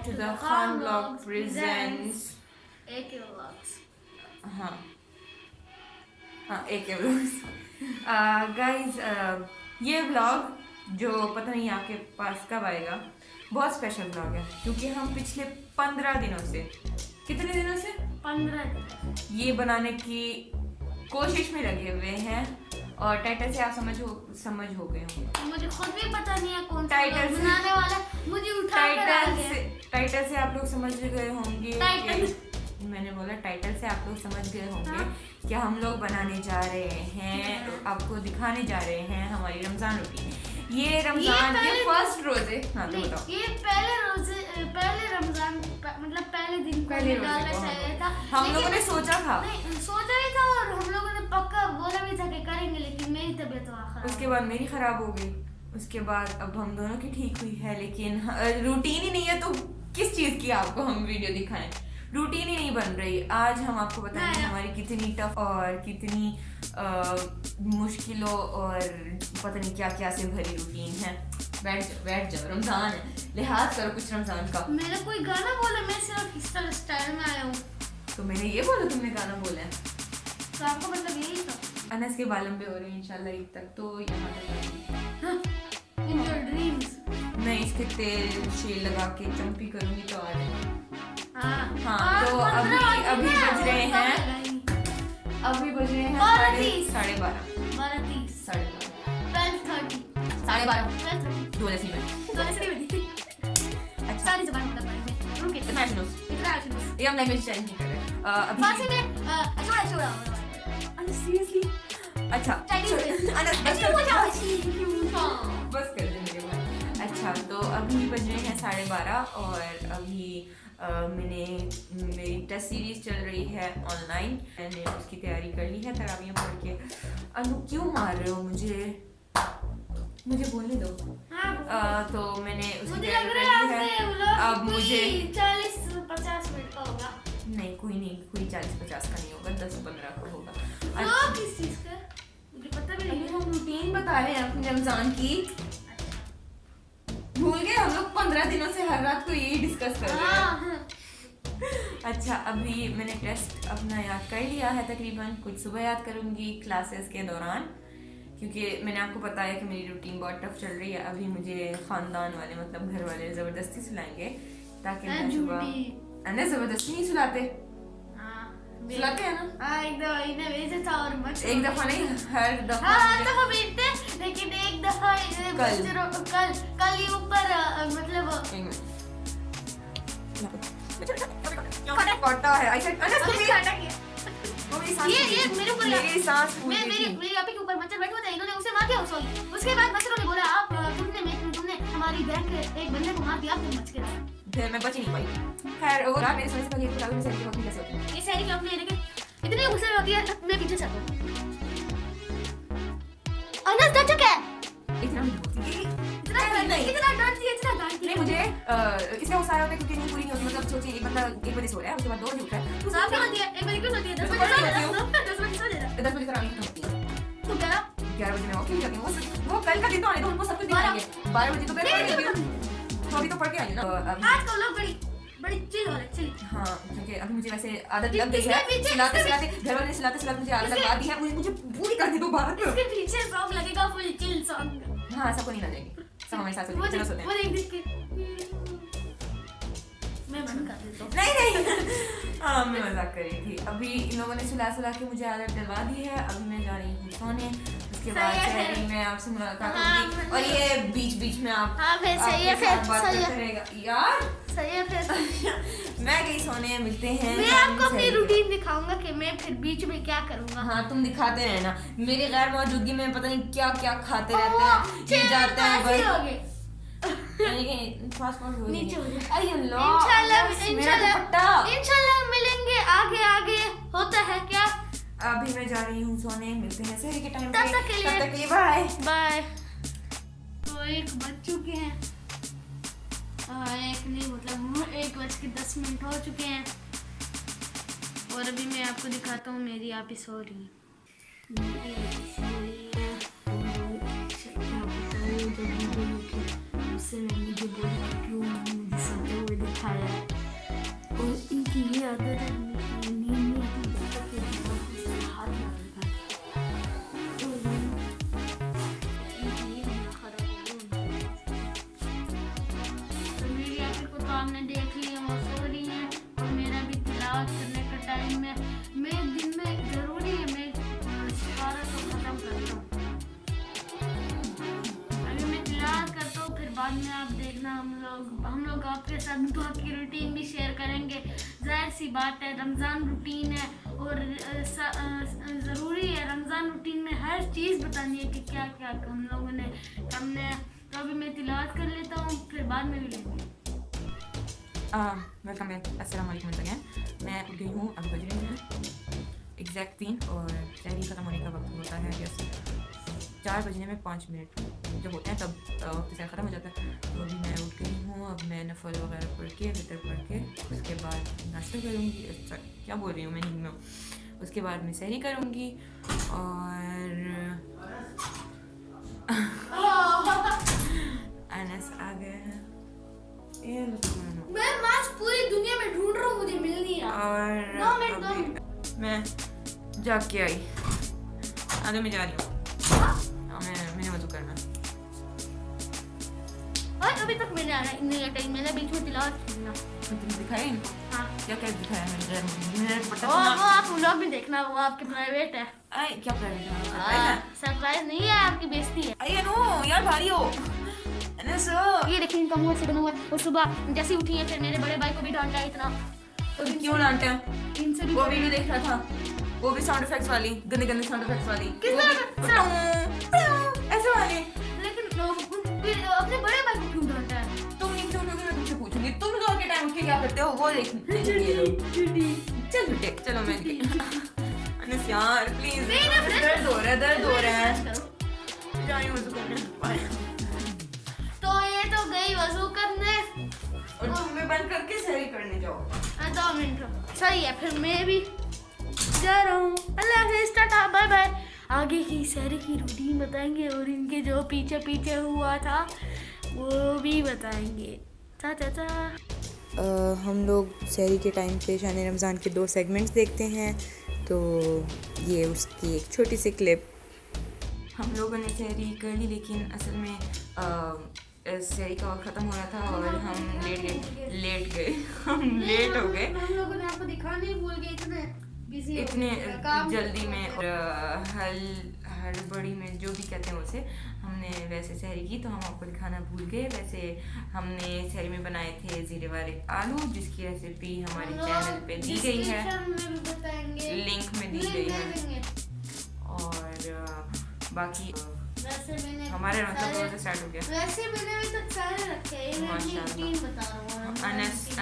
to the Khan Vlog presents AK Vlogs. हाँ AK Vlogs. Guys ये vlog जो पता नहीं आपके पास कब आएगा, बहुत स्पेशल व्लॉग है क्योंकि हम पिछले 15 दिनों से, कितने दिनों से 15 ये बनाने की कोशिश में लगे हुए हैं और टाइटल से आप समझ हो गए होंगे. मुझे खुद भी पता नहीं है कौन सा टाइटल बनाने वाला, मुझे उठा कर आ गया. टाइटल से आप लोग समझ गए होंगे टाइटल कि मैंने बोला टाइटल से आप लोग समझ गए होंगे कि हम लोग बनाने जा रहे हैं, आपको दिखाने जा रहे हैं हमारी रमजान रूटीन. ये रमजान ये फर्स्ट रोजे. हाँ तो बताओ. ये पहले रमजान मतलब पहले दिन को डालना चाहिए था. हम लोगों ने सोचा था, सोचा ही था और हम लोगों ने पक्का बोला भी था कि करेंगे, लेकिन मेरी तबीयत खराब. उसके बाद मेरी खराब हो गई. उसके बाद अब हम दोनों की ठीक हुई है, लेकिन रूटीन ही नहीं है तो किस चीज़ की आपको हम वीडियो दिखाएं. रूटीन ही नहीं बन रही. आज हम आपको बताएंगे हमारी कितनी टफ और कितनी मुश्किलों और पता नहीं क्या क्या से भरी रूटीन है. बैठ जाओ रमजान है, लिहाज करो कुछ रमजान का. मैंने कोई गाना बोला, मैं सिर्फ इस तरह स्टाइल में आया हूँ. तो मैंने ये बोला तुमने गाना बोला है तो आपको मतलब यही था. अनस के बालम पे हो रही है इंशाल्लाह ईद तक, तो यहाँ तक इन योर ड्रीम्स मैं इसके तेल शेल लगा के चंपी करूंगी तो आ जाए. हाँ तो अभी बज रहे हैं 12:30 सारी जुबान मतलब पढ़ेंगे. रुक इतना सुनो, ये हम लैंग्वेज चेंज नहीं कर रहे अभी. फांसी में छोड़ा सीरियसली. अच्छा बस कर दे मेरे भाई. अच्छा तो अभी बज रहे हैं 12:30 और अभी मेरी टेस्ट सीरीज चल रही है ऑनलाइन. मैंने उसकी तैयारी कर ली है तरावियाँ पढ़ के. अनु क्यों मार रहे हो मुझे बोलने दो. तो मैंने उसकी तैयारी कर ली है. अब मुझे 40-50 मिनट का होगा. नहीं कोई 40-50 का नहीं होगा, 10-15 का होगा. किस चीज का मुझे पता भी नहीं. हम रूटीन बता रहे हैं अपने रमजान की. भूल गए हम लोग 15 दिनों से हर रात को यही डिस्कस कर रहे हैं. अच्छा अभी मैंने टेस्ट अपना याद कर लिया है तकरीबन. कुछ सुबह याद करूंगी क्लासेस के दौरान, क्योंकि मैंने आपको बताया कि मेरी रूटीन बहुत टफ चल रही है. अभी मुझे खानदान वाले मतलब घर वाले ज़बरदस्ती सुलाएंगे ताकि मैं सुबह अने ज़बरदस्ती नहीं सुलाते हैं ना. एक दफा नहीं हर दफा. लेकिन एक दफा कल ये ऊपर मतलब ये मेरे ऊपर मेरी सांस फूल गई थी. मेरे यहाँ पे ऊपर मच्छर बैठे हुए थे, इन्होंने उसे मार दिया. उसके बाद मच्छरों ने बोला आप तुमने हमारी बैंक के एक बंदे को मार दिया, फिर बच गया. फिर मैं बच ही नहीं पाई. खैर वो मेरे सोने से पहले एक बता मेरी वक्त कैसे होती है. ये सारी क्यों नहीं, लेकिन इतनी गुस्से में होती है. मैं पीछे से आता हूँ. अनस डर चुका है. इतना नहीं मुझे इसलिए गुस्सा होता है क्योंकि नींद पूरी नहीं होती. मतलब सोचिए एक बंदा 1 बजे सो रहा है, उसके बाद 2 बजे उठ रहा है. तू साफ क्यों होती है? 1 बजे क्यों सोती है? 10 बजे सो जाता. 10 बजे तरावी खत्म होती है. तू 11 बजे मैं वॉकिंग जाती हूँ. वो कल का दिन तो आने दो, उनको सब कुछ दिखाएंगे. 12 बजे तो तो अभी तो पढ़ के आई ना. आज कल लोग बड़ी चिल हो रहे. हाँ क्योंकि अभी मुझे वैसे आदत लग गई है. सिलाते घर वाले सिलाते मुझे आदत लगा दी है. मुझे पूरी कर दी दो बात. इसके पीछे सॉन्ग लगेगा, फुल चिल सॉन्ग. हाँ सबको नहीं लगेगी, सब हमारे साथ सोते हैं. वो देख के मैं बंद कर देता हूँ. नहीं हाँ मैं मजाक कर रही थी. अभी इन लोगों ने सुला के मुझे आदत डलवा दी है. अभी मैं जा रही हूँ सोने. उसके बाद शहरी में आपसे मुलाकात होगी और ये बीच में आप बात करेगा यार. सही है फिर मैं गई सोने. मिलते हैं. मैं आपको अपनी रूटीन दिखाऊंगा कि मैं फिर बीच में क्या करूंगा. हाँ तुम दिखाते रहना. मेरी गैर मौजूदगी में पता नहीं क्या क्या खाते रहते हैं. ये जाते हैं इंशाल्लाह मिलेंगे आगे होता है क्या. अभी मैं जा रही हूँ सोने. मिलते हैं सहरी के टाइम तब तक के लिए बाय. तो 1 बज चुके हैं. 1 नहीं मतलब 1:10 हो चुके हैं. और अभी मैं आपको दिखाता हूँ मेरी आप ही सो रही. मुझे बोली क्यों मुझे सोते हुए दिखाया. बाद में आप देखना हम लोग आपके साथ दुआ की रूटीन भी शेयर करेंगे। जाहिर सी बात है, रमज़ान रूटीन है और ज़रूरी है रमज़ान रूटीन में हर चीज़ बतानी है कि क्या क्या हम लोगों ने हमने। तो अभी मैं तिलावत कर लेता हूँ, फिर बाद में भी लेंगे। वेलकम बैक, अस्सलाम वालेकुम अगेन। मैं उठ गई हूँ, अभी बज रहे हैं एग्जैक्ट 3 और सहरी ख़त्म होने का वक्त होता है जैसे 4 बजने में 5 मिनट जब होते हैं तब वक्त से ख़त्म हो जाता है। तो अभी मैं उठ गई हूँ, अब मैं नफल वगैरह पढ़ के वितर पढ़ के उसके बाद नाश्ता करूँगी। अच्छा क्या बोल रही हूँ मैं नींद में हूँ। उसके बाद मैं सहरी करूँगी और अनस आ गए हैं। मैं मास्क पूरी दुनिया में ढूंढ रहा हूँ, मुझे मिल नहीं रहा। और अभी मैं जाग के आई। आगे मैं जा रही हूँ, मैंने वजू करना। और अभी तक मैंने आना इतने टाइम मैंने बीच में तिलावत करना। तुमने दिखाया नहीं? हाँ क्या क्या दिखाया मैंने? वो आप व्लॉग भी देखना, वो आपके प्राइवेट है। क्या प्राइवेट है? सरप्राइज नहीं है, आपकी बेइज्जती है। अरे नो यार, भारी हो। ये देखिए इनका मुंह से बना हुआ है। वो सुबह जैसे उठी है फिर मेरे बड़े भाई को भी डांटा इतना। तो क्यों डांटे हैं? इनसे भी वो वीडियो देख रहा था, वो भी साउंड इफेक्ट्स वाली, गंदे गंदे साउंड इफेक्ट्स वाली। ऐसे वाली। लेकिन अपने बड़े भाई को क्यों डांटा है? तुम नहीं क्यों क्योंकि मैं तुमसे पूछूंगी तुम लोग के टाइम उठ के क्या करते हो वो देखने। चल बेटे चलो मैं अनस यार प्लीज, दर्द हो रहा है जाइए वजू करने। तो ये तो गई वजू करने और तुम भी बंद करके सहरी करने जाओ। 2 मिनट सही है, फिर मैं भी जा रहा हूँ। अल्लाह हाफिज़, टाटा बाय बाय। आगे की सहरी की रूटीन बताएंगे और इनके जो पीछे पीछे हुआ था वो भी बताएंगे। चा हम लोग सहरी के टाइम पे शान रमज़ान के 2 सेगमेंट्स देखते हैं, तो ये उसकी एक छोटी सी क्लिप। हम लोगों ने सहरी कर ली लेकिन असल में सहरी का वक्त ख़त्म हो रहा था और हम लेट गए हम लेट हो गए। हम लोगों ने आपको दिखाने ही भूल गए, इतने जल्दी में और हड़बड़ी में जो भी कहते हैं उसे हमने वैसे सहरी की, तो हम आपको दिखाना भूल गए। वैसे हमने सहरी में बनाए थे ज़ीरे वाले आलू, जिसकी रेसिपी हमारे चैनल पे दी गई है, लिंक में दी गई है। और बाकी हमारे मतलब से स्टार्ट हो गया। वैसे मैंने अभी तक सारे रखे हैं, मैं रूटीन बता रहा हूं।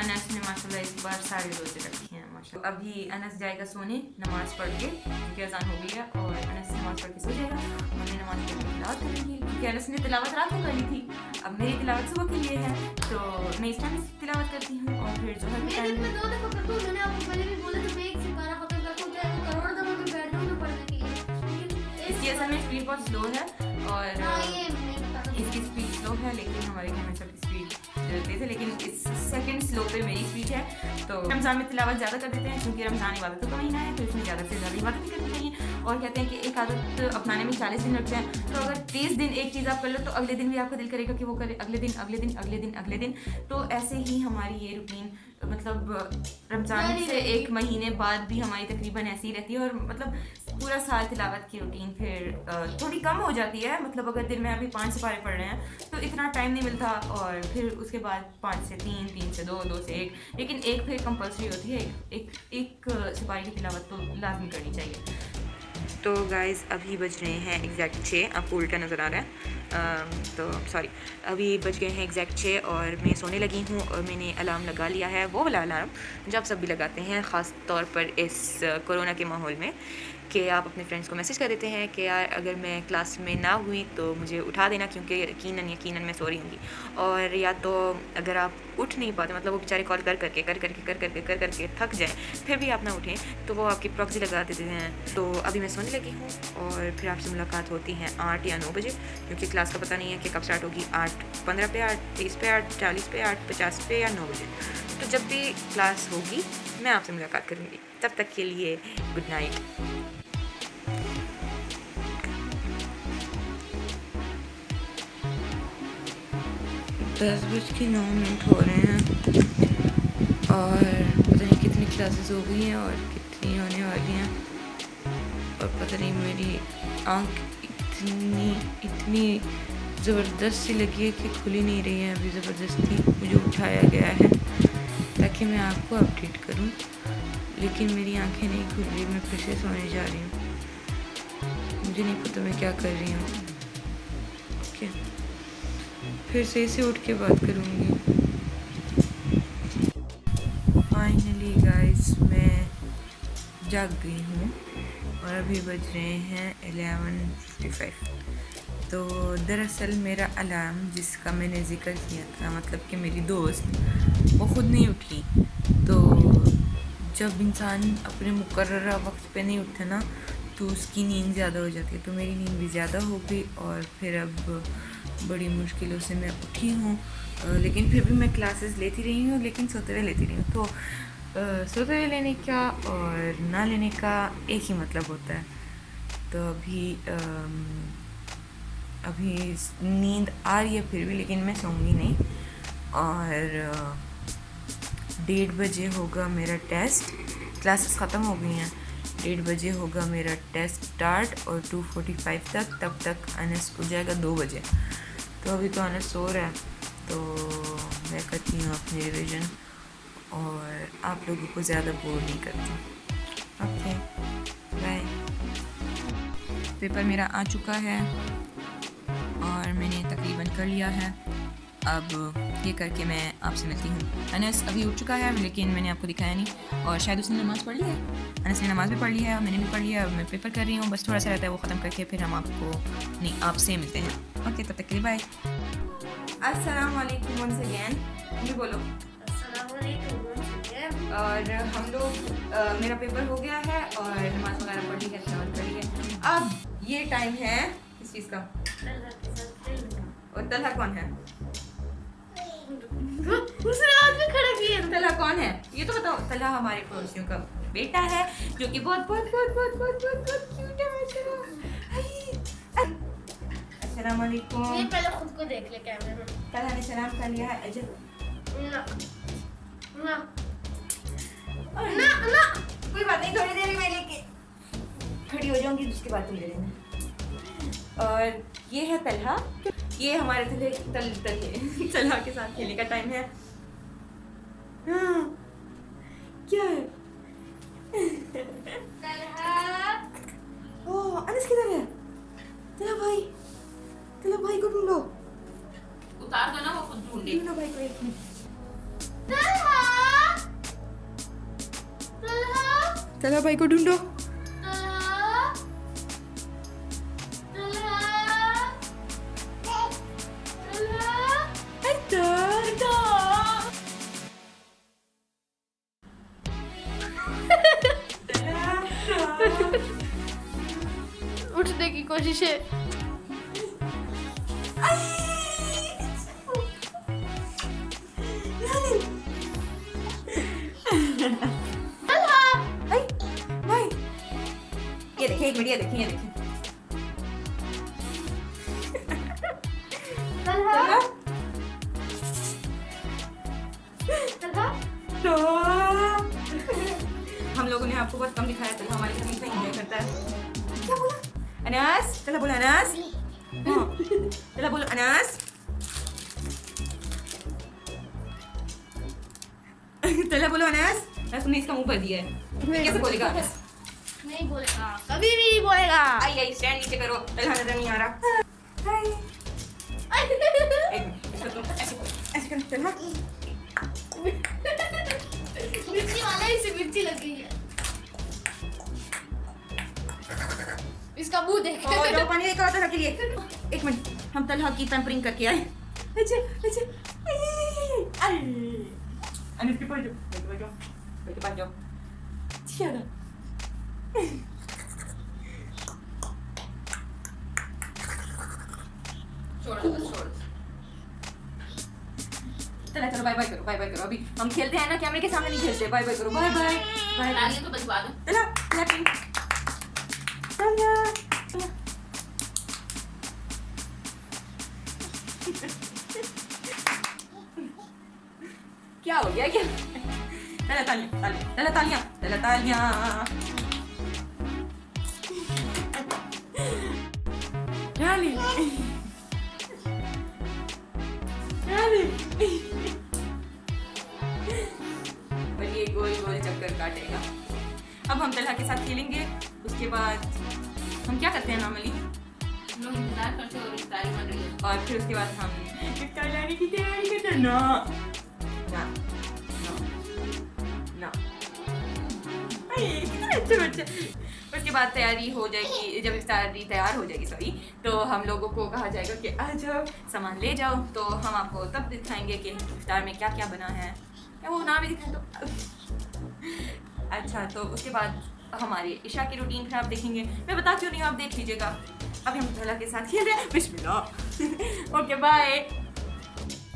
अनस ने माशाल्लाह इस बार सारे रोजे रखे हैं माशाल्लाह। अभी अनस जाएगा सोने नमाज पढ़ के, क्योंकि अज़ान हो गई है और अनस नमाज पढ़ के सो जाएगा। हमने नमाज पढ़ के तिलावत करेंगे क्योंकि अनस ने तिलावत रात को करनी थी, अब मेरी तिलावत सुबह के लिए है, तो मैं इस टाइम तिलावत करती हूँ। और फिर जो है मैं दिन में 2 दफा करता हूं। मैंने आपको पहले भी बोला था मैं 1 से 12 खत्म करता हूं, चाहे वो करोड़ दफा भी बैठ जाऊं तो पढ़ने के लिए। इसकी असल में स्पीड बहुत स्लो है और ये इसकी स्पीड स्लो है, लेकिन हमारे घर में सबकी स्पीड चलते थे, लेकिन इस सेकंड स्लो पे मेरी स्पीड है। तो रमज़ान में तिलावत ज़्यादा कर देते हैं क्योंकि रमज़ान इबादतों का महीना है, तो इसमें ज़्यादा से ज़्यादा इबादत करनी चाहिए। और कहते हैं कि एक आदत अपनाने में 40 दिन लगते हैं, तो अगर 30 दिन एक चीज़ आप कर लो तो अगले दिन भी आपको दिल करेगा कि वो करे, अगले दिन। तो ऐसे ही हमारी ये रूटीन मतलब रमज़ान से 1 महीने बाद भी हमारी तकरीबन ऐसी ही रहती है। और मतलब पूरा साल तिलावत की रूटीन फिर थोड़ी कम हो जाती है। मतलब अगर दिन में अभी 5 सिपारे पढ़ रहे हैं तो इतना टाइम नहीं मिलता, और फिर उसके बाद 5 से 3, 3 से 2, 2 से 1, लेकिन 1 फिर कंपल्सरी होती है। एक सिपारे की तिलावत तो लाजमी करनी चाहिए। तो गाइज़ अभी बज रहे हैं एग्जैक्ट 6, आपको उल्टा नज़र आ रहा है, तो सॉरी, अभी बज गए हैं एग्जैक्ट 6 और मैं सोने लगी हूँ। और मैंने अलार्म लगा लिया है, वो वाला अलार्म जो आप सब भी लगाते हैं, ख़ास तौर पर इस कोरोना के माहौल में, कि आप अपने फ्रेंड्स को मैसेज कर देते हैं कि यार अगर मैं क्लास में ना हुई तो मुझे उठा देना, क्योंकि यकीनन मैं सो रही होंगी। और या तो अगर आप उठ नहीं पाते, मतलब वो बेचारे कॉल कर करके थक जाएं, फिर भी आप ना उठें, तो वो आपकी प्रॉक्सी लगा देते हैं। तो अभी मैं सोने लगी हूँ और फिर आपसे मुलाकात होती है 8 या 9 बजे, क्योंकि क्लास का पता नहीं है कि कब स्टार्ट होगी। 8:15 पे 8, 30 पे 8, 40 पे 8, 50 पे या 9 बजे। तो जब भी क्लास होगी मैं आपसे मुलाकात करूँगी। तब तक के लिए गुड नाइट। 10:09 हो रहे हैं और पता नहीं कितनी क्लासेस हो गई हैं और कितनी होने वाली हैं, और पता नहीं मेरी आँख इतनी ज़बरदस्त सी लगी है कि खुल ही नहीं रही है। अभी ज़बरदस्ती मुझे उठाया गया है ताकि मैं आपको अपडेट करूं, लेकिन मेरी आंखें नहीं खुल रही। मैं फिर से सोने जा रही हूँ। मुझे नहीं पता मैं क्या कर रही हूँ। ओके, फिर से उठ के बात करूँगी। फाइनली गाइस मैं जाग गई हूँ और अभी बज रहे हैं 11:55। तो दरअसल मेरा अलार्म जिसका मैंने ज़िक्र किया था, मतलब कि मेरी दोस्त, वो ख़ुद नहीं उठी। तो जब इंसान अपने मुकर्ररा वक्त पे नहीं उठता ना तो उसकी नींद ज़्यादा हो जाती है। तो मेरी नींद भी ज़्यादा हो गई और फिर अब बड़ी मुश्किलों से मैं उठी हूँ। लेकिन फिर भी मैं क्लासेस लेती रही हूँ, लेकिन सोते हुए लेती रही हूँ। तो सोते हुए लेने का और ना लेने का एक ही मतलब होता है। तो अभी नींद आ रही है फिर भी, लेकिन मैं सोऊंगी नहीं। और 1:30 बजे होगा मेरा टेस्ट। क्लासेस ख़त्म हो गई हैं। 1:30 बजे होगा मेरा टेस्ट स्टार्ट और 2:45 तब तक अनस उठ जाएगा 2 बजे। तो अभी तो अनस सो रहा है, तो मैं करती हूँ अपनी रिवीजन और आप लोगों को ज़्यादा बोर नहीं करती। Okay bye. पेपर मेरा आ चुका है और मैंने तकरीबन कर लिया है। अब ये करके मैं आपसे मिलती हूँ। अनस अभी उठ चुका है, लेकिन मैंने आपको दिखाया नहीं, और शायद उसने नमाज़ पढ़ ली है। अनस ने नमाज़ भी पढ़ ली है और मैंने भी पढ़ लिया है। मैं पेपर कर रही हूँ, बस थोड़ा सा रहता है, वो ख़त्म करके फिर हम आपसे मिलते हैं। ओके, तब तक के लिए बाय। अस्सलाम वालेकुम वंस अगेन। ये बोलो। और हम लोग मेरा पेपर हो गया है और नमाज़ वगैरह पढ़ ली है, तलावत कर ली है। अब ये टाइम है किस चीज़ का? और तलहा कौन है? उसने आज भी खड़ा किया। तलहा कौन है ये तो बताओ। तलहा हमारे पड़ोसियों का बेटा है जो कि बहुत बहुत बहुत बहुत बहुत बहुत बहुत क्यूट है माशाल्लाह। अस्सलाम वालेकुम। ये पहले खुद को देख ले कैमरे में। तलहा ने सलाम कर लिया है। अजय ना ना ना ना, कोई बात नहीं, थोड़ी देर में लेके खड़ी हो जाऊंगी, उसके बाद तुम ले लेना। और ये है तलहा। ये हमारे तलहा के साथ खेलने का टाइम है। हाँ, क्या है? ओह, अनस किधर है? तलहा भाई को ढूंढो। उतार दो ना, वो खुद ढूंढे। ढूंढो भाई को, एक मिनट। तलहा भाई को ढूंढो। उठने की कोशिश है। भाई ये देखिए, एक मिनट, ये देखिए, ये देखिए। तलहा हम लोगों ने आपको बहुत कम दिखाया। तलहा हमारे साथ इतना एंजॉय करता है। क्या बोला अनास? तलहा बोला अनास। हाँ, तलहा बोलो अनास। तलहा बोलो अनास। तुमने इसका मुंह भर दिया है, कैसे बोलेगा अनास? नहीं बोलेगा, कभी भी नहीं बोलेगा। आई स्टैंड नीचे करो। तलहा नजर नहीं आ रहा। हाय, एक मिनट, इसको तुम ऐसे करो। तलहा मिर्ची वाला ही से मिर्ची लग गई है। इसका मुंह देख। और पानी लेकर आता के लिए। एक मिनट, हम तलहा की पैम्परिंग करके आए। अच्छा अच्छा, अनस के पास जाओ, बैठो पास जाओ। चलो छोड़। चलो बाय बाय करो, बाय बाय करो। अभी हम खेलते हैं ना, कैमरे के सामने नहीं खेलते। बाय बाय करो, बाय बाय बाय। तालियां तो बजवा दो। चला क्लैपिंग। क्या हो गया? क्या? तालियां। और ये गोल गोल चक्कर काटेगा। अब हम तलहा के साथ खेलेंगे, उसके बाद हम क्या करते हैं नॉर्मली, हम लोग इंतजार करते हैं और इफ्तारी बन रही है। और फिर उसके बाद हम इफ्तार लाने की तैयारी करते हैं। ना ना ना ना, कितने अच्छे बच्चे। उसके बाद तैयारी हो जाएगी, जब इफ्तारी तैयार हो जाएगी सॉरी, तो हम लोगों को कहा जाएगा कि आ जाओ सामान ले जाओ, तो हम आपको तब दिखाएंगे कि इफ्तार में क्या क्या बना है, या वो ना भी दिखाएं तो अच्छा। तो उसके बाद हमारी इशा की रूटीन फिर आप देखेंगे, मैं बता क्यों नहीं हूँ, आप देख लीजिएगा। अभी हम तलहा के साथ खेल रहे हैं, बिस्मिल्लाह। Okay bye.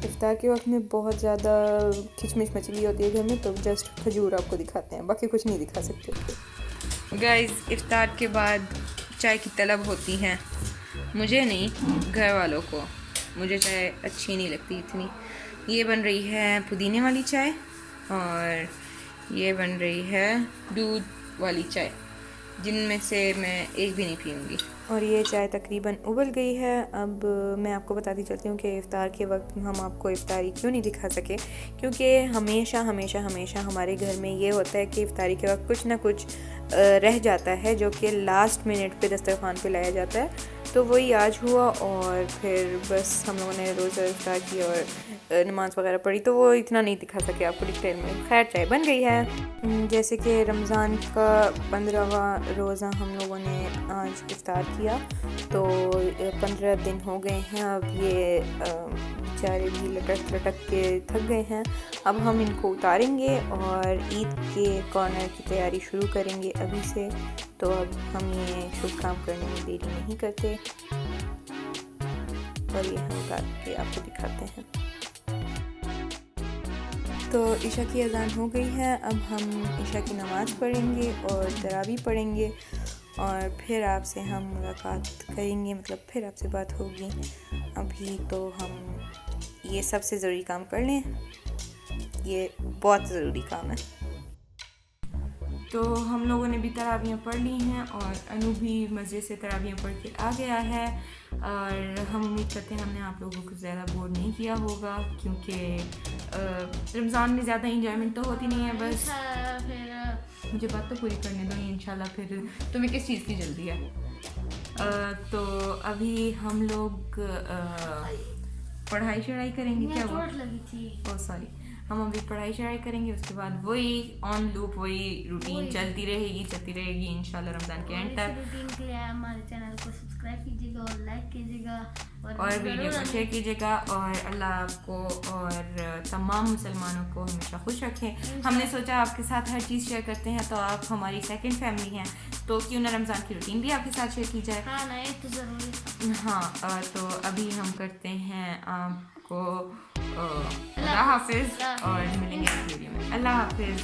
इफ्तार के वक्त में बहुत ज़्यादा खिचमिच मची होती है घर में, तो जस्ट खजूर आपको दिखाते हैं, बाकी कुछ नहीं दिखा सकते। गाइस, इफ्तार के बाद चाय की तलब होती है, मुझे नहीं, घर वालों को। मुझे चाय अच्छी नहीं लगती इतनी। ये बन रही है पुदीने वाली चाय और ये बन रही है दूध वाली चाय, जिनमें से मैं एक भी नहीं पीऊँगी। और ये चाय तकरीबन उबल गई है। अब मैं आपको बताती चलती हूँ कि इफ़्तार के वक्त हम आपको इफ़्तारी क्यों नहीं दिखा सके, क्योंकि हमेशा हमेशा हमेशा हमारे घर में ये होता है कि इफ़्तारी के वक्त कुछ ना कुछ रह जाता है, जो कि लास्ट मिनट पे दस्तरखान पे लाया जाता है। तो वही आज हुआ और फिर बस हम लोगों ने रोज़ा इफ्तार की और नमाज़ वगैरह पढ़ी, तो वो इतना नहीं दिखा सके आपको डिटेल में। खैर, चाय बन गई है। जैसे कि रमज़ान का 15वां रोज़ा हम लोगों ने आज इफ्तार किया, तो 15 दिन हो गए हैं। अब ये बेचारे भी लटक लटक के थक गए हैं। अब हम इनको उतारेंगे और ईद के कॉर्नर की तैयारी शुरू करेंगे अभी से। तो अब हम ये शुभ काम करने में देरी नहीं करते और ये हम उतार के आपको दिखाते हैं। तो इशा की अज़ान हो गई है। अब हम इशा की नमाज़ पढ़ेंगे और तरावी पढ़ेंगे और फिर आपसे हम मुलाकात करेंगे, मतलब फिर आपसे बात होगी। अभी तो हम ये सबसे ज़रूरी काम कर लें, ये बहुत ज़रूरी काम है। तो हम लोगों ने भी तरावियाँ पढ़ ली हैं और अनु भी मस्जिद से तरावियाँ पढ़ के आ गया है। और हम उम्मीद करते हैं हमने आप लोगों को ज़्यादा बोर नहीं किया होगा, क्योंकि रमज़ान में ज़्यादा इंजॉयमेंट तो होती नहीं है। बस फिर मुझे बात तो पूरी करने दो इंशाल्लाह, फिर तुम्हें किस चीज़ की जल्दी है। तो अभी हम लोग पढ़ाई शढ़ाई करेंगे। क्या हुआ? चोट लगी थी। Oh sorry. हम अभी पढ़ाई शढ़ाई करेंगे, उसके बाद वही ऑन लूप वही रूटीन चलती रहेगी इंशाल्लाह रमज़ान के एंड तक। रूटीन के लिए हमारे चैनल को सब्सक्राइब कीजिएगा और लाइक कीजिएगा और वीडियो को शेयर कीजिएगा। और अल्लाह आपको और तमाम मुसलमानों को हमेशा खुश रखें। हमने सोचा आपके साथ हर चीज़ शेयर करते हैं, तो आप हमारी सेकंड फैमिली हैं, तो क्यों ना रमज़ान की रूटीन भी आपके साथ शेयर की जाए। हाँ ना, ये तो ज़रूरी। हाँ, तो अभी हम करते हैं आपको अल्लाह हाफिज़ और मिलेंगे इस वीडियो में। अल्लाह हाफिज़।